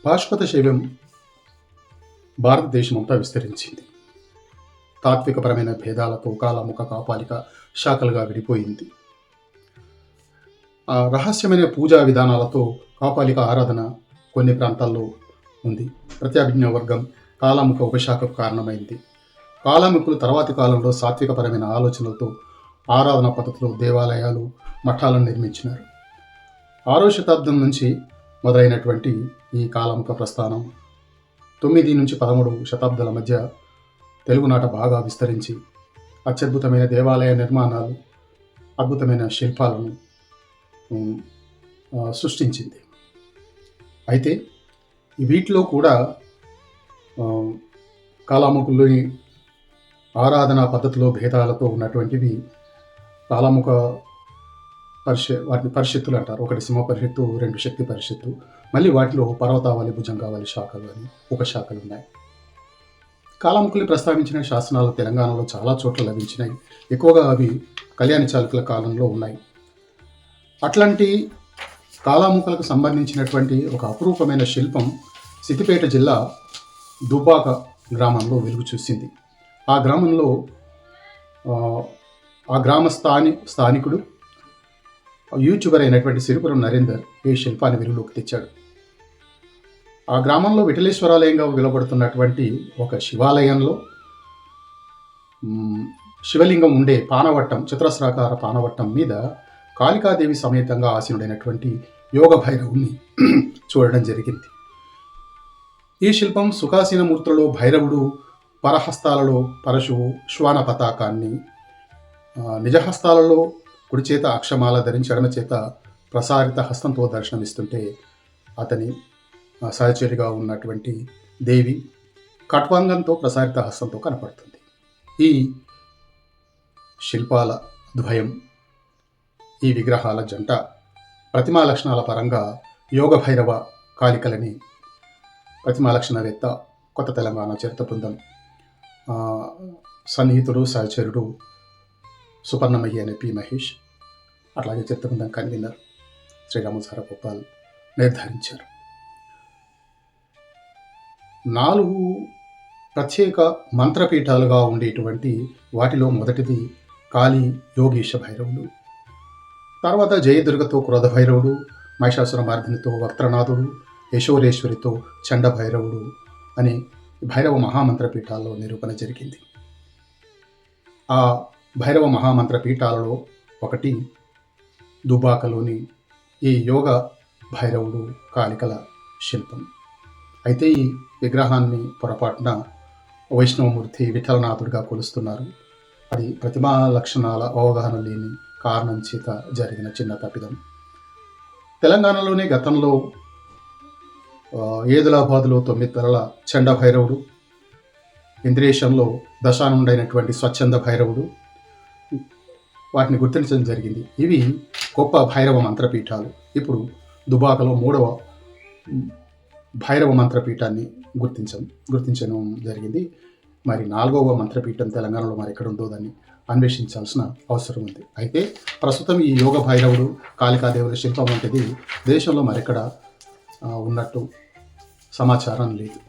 పాశుపత శైవం భారతదేశమంతా విస్తరించింది. తాత్వికపరమైన భేదాలతో కాలాముఖ కాపాలిక శాఖలుగా విడిపోయింది. ఆ రహస్యమైన పూజా విధానాలతో కాపాలిక ఆరాధన కొన్ని ప్రాంతాల్లో ఉంది. ప్రత్యాభిజ్ఞ వర్గం కాలాముఖ ఉపశాఖకు కారణమైంది. కాలాముఖులు తర్వాతి కాలంలో సాత్వికపరమైన ఆలోచనలతో ఆరాధనా పద్ధతిలో దేవాలయాలు, మఠాలను నిర్మించినారు. 6వ శతాబ్దం నుంచి మొదలైనటువంటి ఈ కాలాముఖ ప్రస్థానం 9 నుంచి 13 శతాబ్దాల మధ్య తెలుగునాట బాగా విస్తరించి అత్యద్భుతమైన దేవాలయ నిర్మాణాలు, అద్భుతమైన శిల్పాలను సృష్టించింది. అయితే వీటిలో కూడా కాలాముఖుల్లోని ఆరాధనా పద్ధతిలో భేదాలతో ఉన్నటువంటివి కాలాముఖ వాటిని పరిషత్తులు అంటారు. ఒకటి సింహ పరిషత్తు, 2 శక్తి పరిషత్తు. మళ్ళీ వాటిలో పర్వతావళి, భుజంగావళి శాఖలు అని ఉపశాఖలు ఉన్నాయి. కాలాముఖుల్ని ప్రస్తావించిన శాసనాలు తెలంగాణలో చాలా చోట్ల లభించినాయి. ఎక్కువగా అవి కళ్యాణ చాళుక్యుల కాలంలో ఉన్నాయి. అట్లాంటి కాలాముఖులకు సంబంధించినటువంటి ఒక అపురూపమైన శిల్పం సిద్దిపేట జిల్లా దుబ్బాక గ్రామంలో వెలుగు చూసింది. ఆ గ్రామంలో ఆ గ్రామ స్థానికుడు యూట్యూబర్ అయినటువంటి సిరిపురం నరేందర్ ఈ శిల్పాన్ని వెలుగులోకి తెచ్చాడు. ఆ గ్రామంలో విఠలేశ్వరాలయంగా వెలువడుతున్నటువంటి ఒక శివాలయంలో శివలింగం ఉండే పానవట్టం, చతురస్రాకార పానవట్టం మీద కాళికాదేవి సమేతంగా ఆసీనుడైనటువంటి యోగ భైరవుణ్ణి చూడడం జరిగింది. ఈ శిల్పం సుఖాసీన మూర్తులలో భైరవుడు, పరహస్తాలలో పరశువు శ్వాన పతాకాన్ని, నిజహస్తాలలో కుడి చేత అక్షమాల ధరించి ఎడమ చేత ప్రసారిత హస్తంతో దర్శనమిస్తుంటే అతని సహచరిగా ఉన్నటువంటి దేవి ఖట్వాంగంతో ప్రసారిత హస్తంతో కనపడుతుంది. ఈ శిల్పాల ద్వయం, ఈ విగ్రహాల జంట ప్రతిమా లక్షణాల పరంగా యోగ భైరవ కాళికలని ప్రతిమా లక్షణవేత్త కొత్త తెలంగాణ చరిత్ర బృందం సన్నిహితుడు, సహచరుడు సుపర్ణమయ్య అనే పి మహేష్, అట్లాగే చరిత్ర బృందం కన్వీనర్ శ్రీరామసార గోపాల్ నిర్ధారించారు. 4 ప్రత్యేక మంత్రపీఠాలుగా ఉండేటువంటి వాటిలో మొదటిది కాళీ యోగీశ భైరవుడు, తర్వాత జయదుర్గతో క్రోధ భైరవుడు, మహిషాసుర మార్ధినితో వక్త్రనాథుడు, యశోరేశ్వరితో చండ భైరవుడు అని భైరవ మహామంత్రపీఠాల్లో నిరూపణ జరిగింది. ఆ భైరవ మహామంత్రపీఠాలలో ఒకటి దుబాకలోని ఈ యోగ భైరవుడు కాళికల శిల్పం. అయితే ఈ విగ్రహాన్ని పొరపాటున వైష్ణవమూర్తి విఠలనాథుడిగా కొలుస్తున్నారు. అది ప్రతిమా లక్షణాల అవగాహన లేని కారణం చేత జరిగిన చిన్న తప్పిదం. తెలంగాణలోనే గతంలో ఏదులాబాదులో 9 తలల చండ భైరవుడు, ఇంద్రేశంలో దశానుండైనటువంటి స్వచ్ఛంద భైరవుడు, వాటిని గుర్తించడం జరిగింది. ఇవి గొప్ప భైరవ మంత్రపీఠాలు. ఇప్పుడు దుబాకలో 3వ భైరవ మంత్రపీఠాన్ని గుర్తించడం జరిగింది. మరి 4వ మంత్రపీఠం తెలంగాణలో మరి ఎక్కడ ఉందో దాన్ని అన్వేషించాల్సిన అవసరం ఉంది. అయితే ప్రస్తుతం ఈ యోగ భైరవుడు, కాళికాదేవుల శిల్పం వంటిది దేశంలో మరెక్కడ ఉన్నట్టు సమాచారం లేదు.